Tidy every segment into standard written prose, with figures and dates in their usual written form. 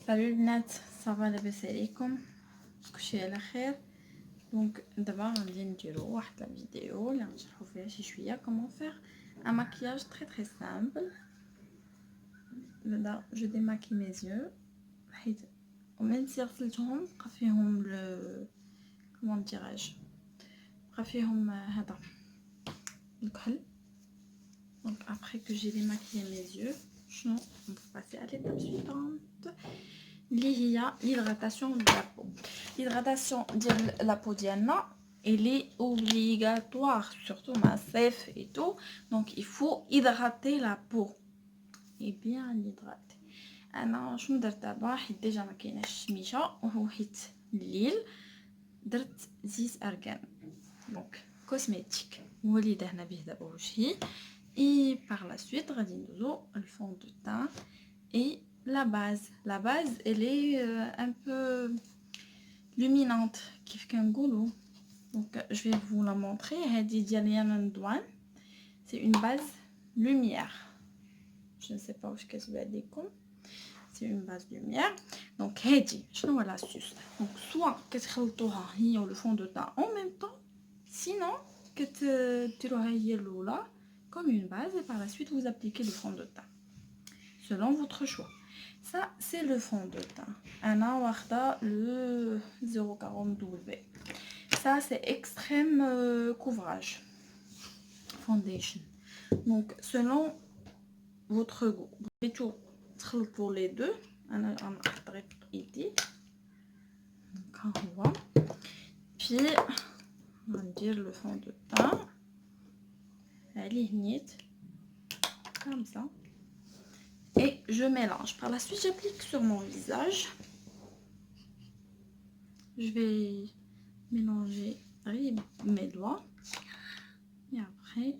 Salut les Nat, ça va لاباس عليكم كلشي على خير. دونك دابا غادي نديرو واحد لا فيديو اللي غنشرحو فيها شي شويه كومون فير ان ماكياج تري سامبل. بدا جو ديماكي مي زيو حيت ومن غسلتهم بقى فيهم لو كومون ديراج بقى فيهم هذا الكحل. دونك ابري كو جي ديماكي مي زيو شنو on peut passer à l'étape suivante اللي هي l'hydratation de la peau. L'hydratation de la peau ديالنا elle est obligatoire surtout مع الصيف et tout, donc il faut hydrater la peau et bien l'hydrater. انا شنو درت دابا حيت ديجا ما كايناش الشميشه وحيت الليل درت زيت ارغان دونك كوزميتيك هو اللي دهنا به دابا وجهي. Et par la suite, غادي ندوزو le fond de teint et la base. La base, elle est un peu luminante, كيف كنقولوا. Donc je vais vous la montrer. هذه ديال يانان دوان. C'est une base lumière. Je ne sais pas واش كتبان لكم. C'est une base lumière. Donc هذه شنو هو l'astuce. Donc soit كتخلطوها هي و le fond de teint en même temps, sinon كتديروها هي الاولى comme une base et par la suite vous appliquez le fond de teint selon votre choix. Ça c'est le fond de teint. Ana واخدا le 042B. Ça c'est extrême couvrage foundation. Donc selon votre goût vous pouvez tout pour les deux. انا غنحط ايدي ها هو puis غندير le fond de teint عليه نيت comme ça et je mélange. Par la suite j'applique sur mon visage. Je vais mélanger avec mes doigts et après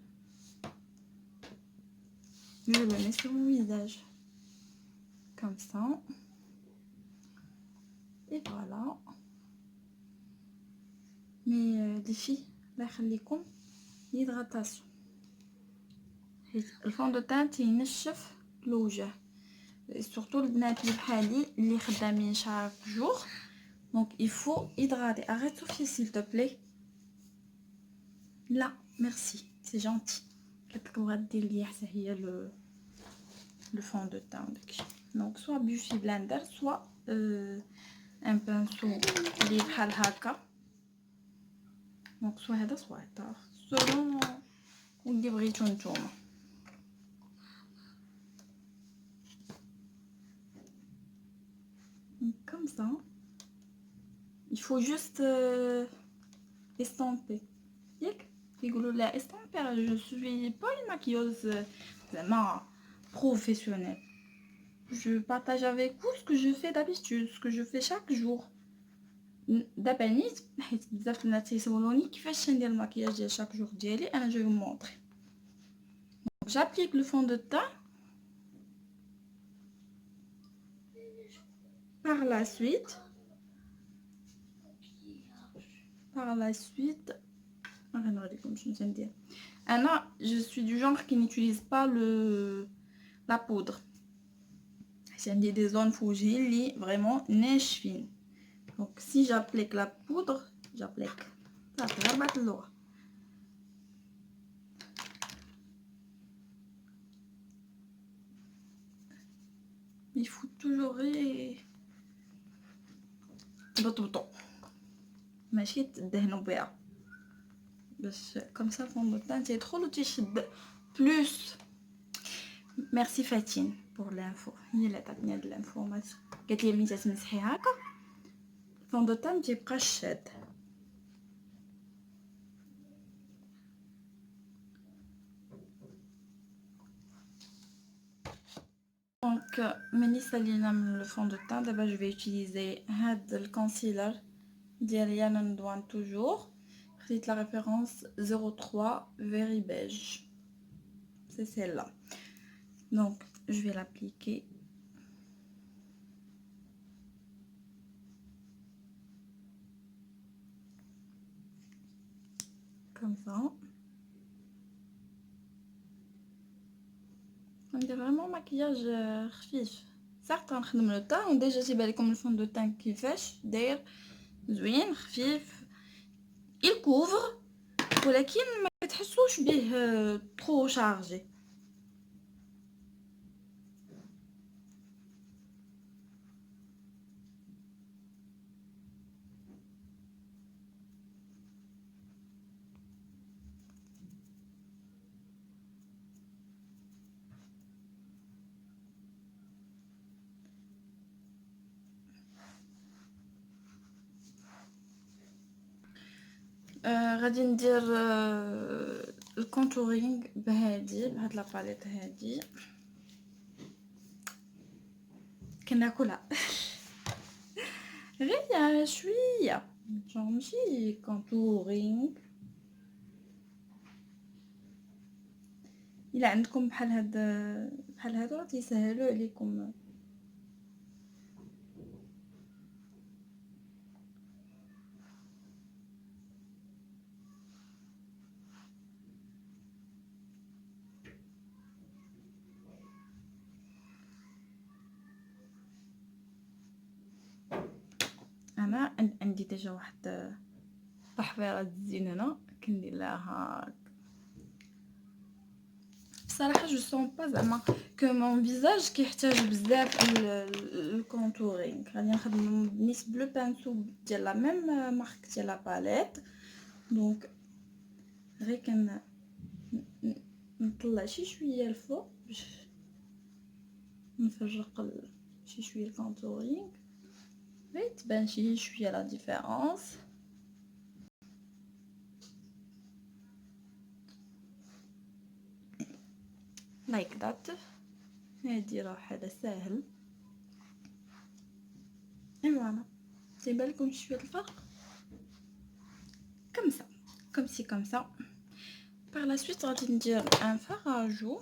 je le mets sur mon visage comme ça et voilà. Mais les filles الله يخليكم l'hydratation الفون دو تان تينشف الوجه surtout البنات اللي بحالي اللي خدامين شاك جور. Donc il faut hydrater. Arrête Sophie s'il te plaît. Là, merci, c'est gentil. Le fond de teint. Donc soit Beauty Blender, soit un pinceau اللي بحال هكا. Donc soit هذا soit هذا selon اللي بغيتو نتوما. Comme ça. Il faut juste estomper. Je suis pas une maquilleuse vraiment professionnelle. Je partage avec vous ce que je fais d'habitude, ce que je fais chaque jour. دابا نيت حيت بزاف الناس تيسولوني كيفاش ندير الماكياج ديال chaque jour ديالي. انا جو vous montrer. J'applique le fond de teint. Par la suite je suis du genre qui n'utilise pas la poudre. J'ai des zones fougies vraiment nashfines. Donc si j'applique la poudre, j'applique ça va battre l'eau. Il faut toujours بطبطو ماشي تدهنوا بها باش comme ça fond de teint تيدخل وتيشد بلوس. ميرسي فاتين بور لانفو هي اللي عطاتني هاد الانفورماسيون قالت لي ملي تتمسحي هكا فون دو تان تيبقى شاد. Donc ملي سالينا من لو فون دو تان دابا جو في utiliser هاد الكونسيلر ديال يانان دوان toujours. خديت la référence 03 Very Beige. C'est celle-là. Donc je vais l'appliquer comme ça. On dirait vraiment maquillage خفيف صح غنخدم لو طون وديجا تيبان لكم الفون دو تان كيفاش داير زوين خفيف يكوفر ولكن ما تحسوش به ترو شارجي. غادي ندير الكونتورينغ بهاد لا باليت هادي كناكلها غير شويه جون ماشي كونتورينغ. الا عندكم بحال هادو راه تيسهلوا عليكم. انا عندي ديجا واحد تحضيره الزينه كندير لها بصراحه جو سون با زعما كو مون فيزاج كيحتاج بزاف الكونتورينغ. غادي نخدم نيس بلو بانسو ديال لا ميم مارك ديال لا باليت دونك غير نطلع شي شويه الفوق باش نفرق شي شويه الكونتورينغ غير تبان شي شويه لا ديفيرونس. لايك ذات هادي راه هذا ساهل اي فوالا تيبان لكم شويه الفرق كمسا كمسي كمسا. par la suite غادي ندير ان فراجو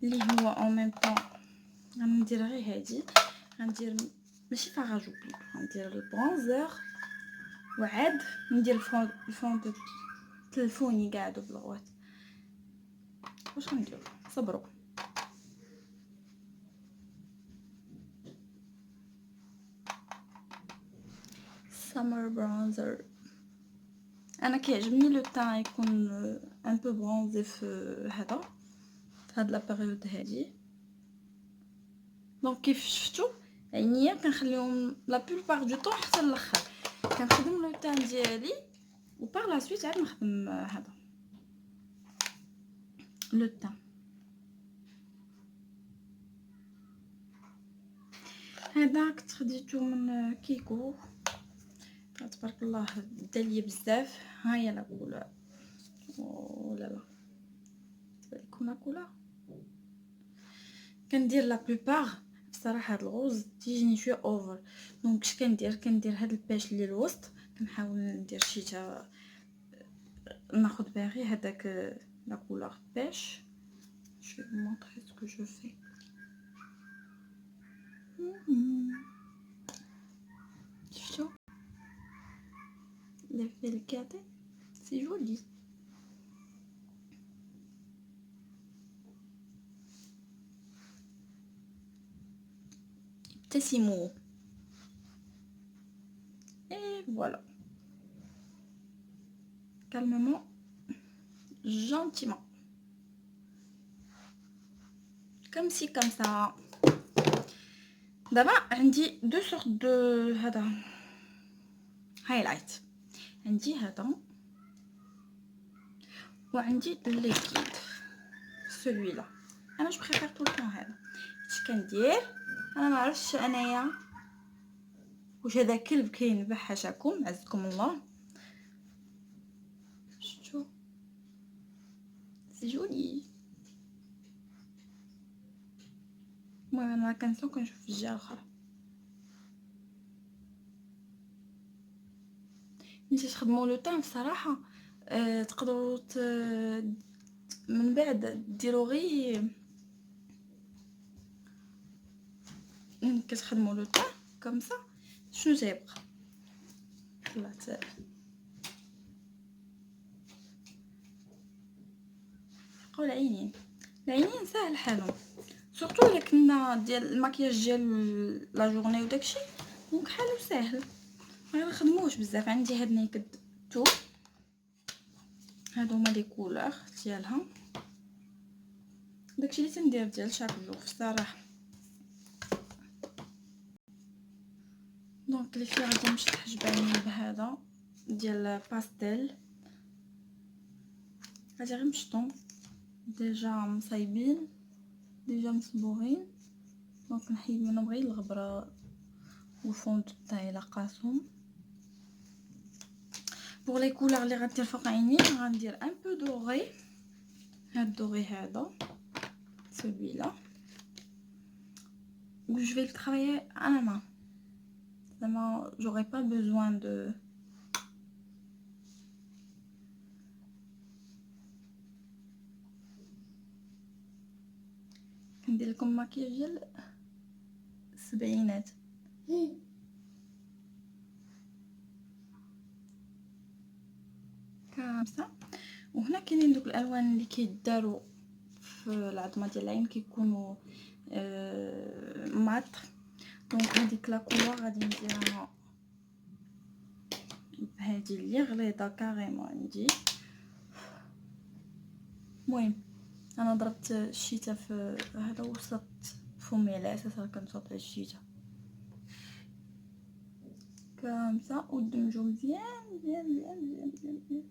اللي هو اون ميم طون غندير غير هادي غندير ماشي فراجو بلو غندير البرونزر وعاد ندير الفون دو تلفوني قاعدو بالغوات. واش غندير صبروا سامر برونزر. انا كيعجبني لو تان يكون ان بو برونزي في هذا في هاد لا بيريود هادي دونك كيف شفتوا عينيا كنخليهم لا بلوبار دو طون حتى الاخر كنخدم لو تان ديالي و بار لا سويت عاد نخدم هذا لو تان. هذا كنت خديته من كيكو تبارك الله دا ليا بزاف. ها هي لا كولور ولا لا تبان لا كولور كندير لا بلوبار. بصراحه هاد الغوز تيجيني شويه اوفر دونك اش كندير هاد الباش اللي الوسط كنحاول ندير شي تا ناخذ باغي هذاك لا كولور باش je vais vous montrer ce que je fais. شفتوا l'effet الكاتب c'est joli. ابتسموا et voilà calmement gentiment comme ci comme ça. دابا عندي دو سورت دو هذا هايلايت عندي هذا وعندي الليكيد سولوي لا. انا جو بريفير طول الوقت هذا اش كندير. انا ما عرفتش انايا واش هذا كلب كينبح حاشاكم عزكم الله. شفتوا سي جولي. المهم انا كنساو كنشوف في الجهه الاخرى. ملي تخدموا لو طون بصراحه تقدروا من بعد ديروا غير كتخدموا لو طون كوم سا شنو تيبقى طلعت بقاو العينين ساهل حالهم سورتو الا كنا ديال المكياج ديال لا جورني وداكشي دونك حالو ساهل ما نخدموش بزاف. عندي هاد نيكد تو هادو هما لي كولور ديالها داكشي اللي تندير ديال شابلو في الصراحه. دونك اللي فيه غادي نمشي تحجباني بهذا ديال باستيل. غادي غير نشطهم ديجا مصايبين ديجا مصبوغين دونك نحيد منهم غير الغبره والفوند تاعي لاقاسهم. بوغ لي كولور اللي غندير فوق عيني غندير ان بو دوري. هاد دوري هذا celui-là où je vais le travailler à la main. Vraiment, j'aurai pas besoin de ندير لكم ماكياج ديال السبعينات. كامسه. وهنا كاينين دوك الالوان اللي كيداروا في العظمه ديال العين كيكونوا مات. دونك هذيك لا كولور غادي نديرها بهذه اللي غليظه كاريمون عندي. المهم انا ضربت الشيته في هذا وصلت فمي على اساس كنصوت على الشيته كامسه ودمجوا مزيان مزيان مزيان مزيان مزيان.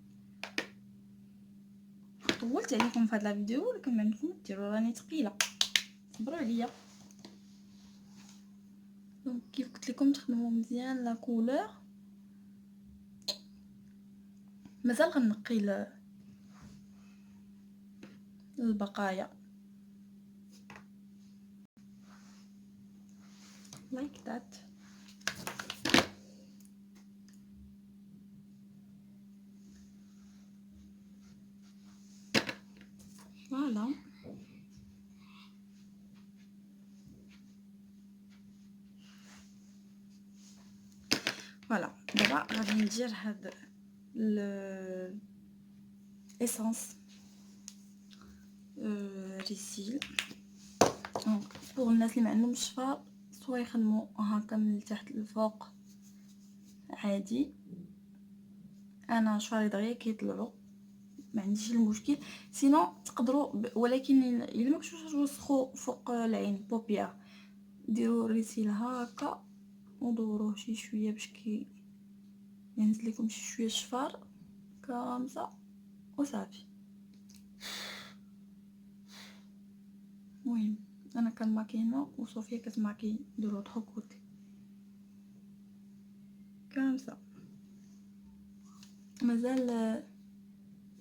طولت عليكم في هذا الفيديو ولكن ما عندكم ديروا راني ثقيله صبروا عليا. دونك كيف قلت لكم تخدموا مزيان لا كولور. مازال غنقي البقايا like that. فوالا فوالا. دابا غادي ندير هاد الاسانس ريسيل. دونك بوغ الناس اللي ما عندهمش شفار سوا يخدموا هكا من التحت للفوق عادي. انا شفاري دغيا كيطلعوا ما عنديش المشكل. سينو تقدروا ولكن الا ما كنتوش توسخوا فوق العين بوبيير ديروا الريسيل هكا ودوروه شي شويه باش ينزل لكم شي شويه الشفار كامزه وصافي. المهم انا كنماكي هنا وصوفيا كتماكي دو لوطخ كوتي كامزه. مازال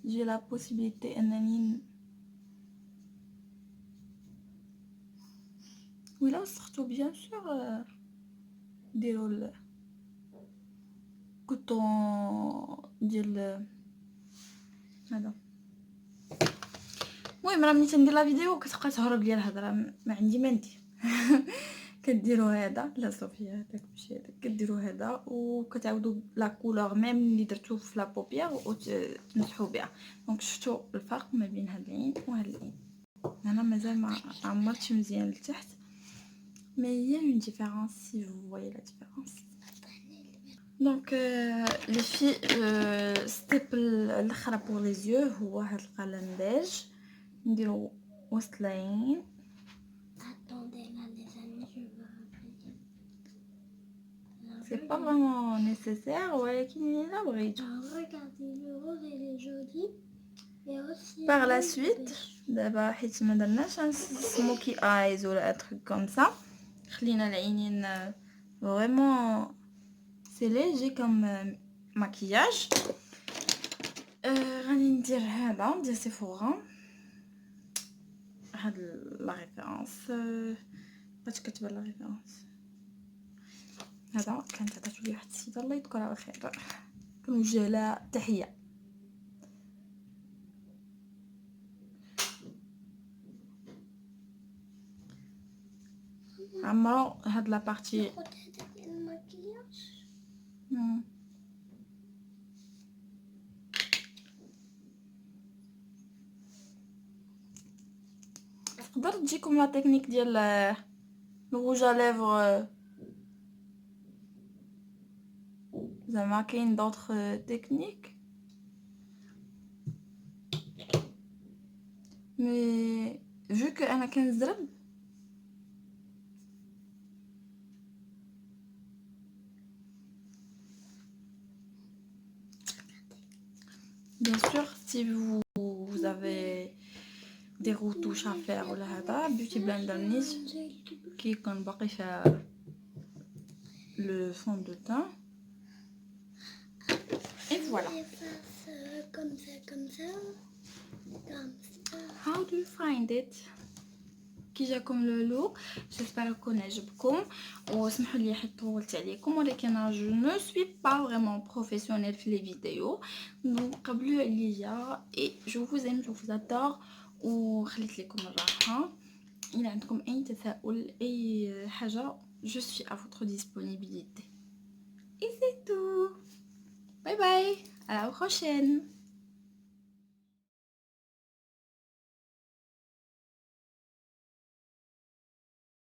جي لا بوسيبيليتي انني ولا وسختو بيان سور ديروا الكوطون ديال هذا. المهم راه ملي تندير لا فيديو كتبقى تهرب ليا الهضره ما عندي ما ندير. كديروا هذا لا صوفيا هذاك ماشي هذاك كديروا هذا وكتعاودوا لا كولور ميم اللي درتو في لا بوبيير وتمسحوا بها. دونك شفتوا الفرق ما بين هاد العين وهاد العين. انا مازال ما عمرتش مزيان لتحت mais il y a une différence si vous voyez la différence. Donc les filles step الاخرى pour les yeux هو هاد القلم بيج نديرو وسط العين. Attendez là les amis, je veux revenir. C'est pas vraiment nécessaire ولكن الا بغيتو. Regardez le rose il est joli et aussi Par la suite دابا حيت ما درناش سموكي ايز ولا اتروك كوم سا خلينا العينين فريمون سي ليجي كوم ماكياج. غادي ندير هذا ديال سيفورا هاد لا ريفيرونس باش كتبان لا ريفيرونس. هذا كانت عطاتو لي واحد السيده الله يذكرها على خير كنوجه لها تحيه. عمرو هاد لا بارتي تقدر تجيكم لا تكنيك ديال الروج à lèvres زعما كاين دوطخ تكنيك مي vu que انا كنزرب bien sûr si vous avez des retouches à faire ولا هذا beauty blender نيت كيكون باقي فيها le fond de teint et voilà. Comme ça, comme ça, comme ça. How do you find it? كي جاكم لو لوك جيسبر يكون عجبكم وسمحوا لي حيت طولت عليكم ولكن انا جو نو سوي با فريمون بروفيسيونيل في لي فيديو دونك قبلوا عليا اي جو فوز ايم جو فوز ادور وخليت لكم الراحه. إلا عندكم اي تساؤل اي حاجه جو سوي ا فوتر ديسپونيبيليتي. Et c'est tout. Bye bye. À la prochaine.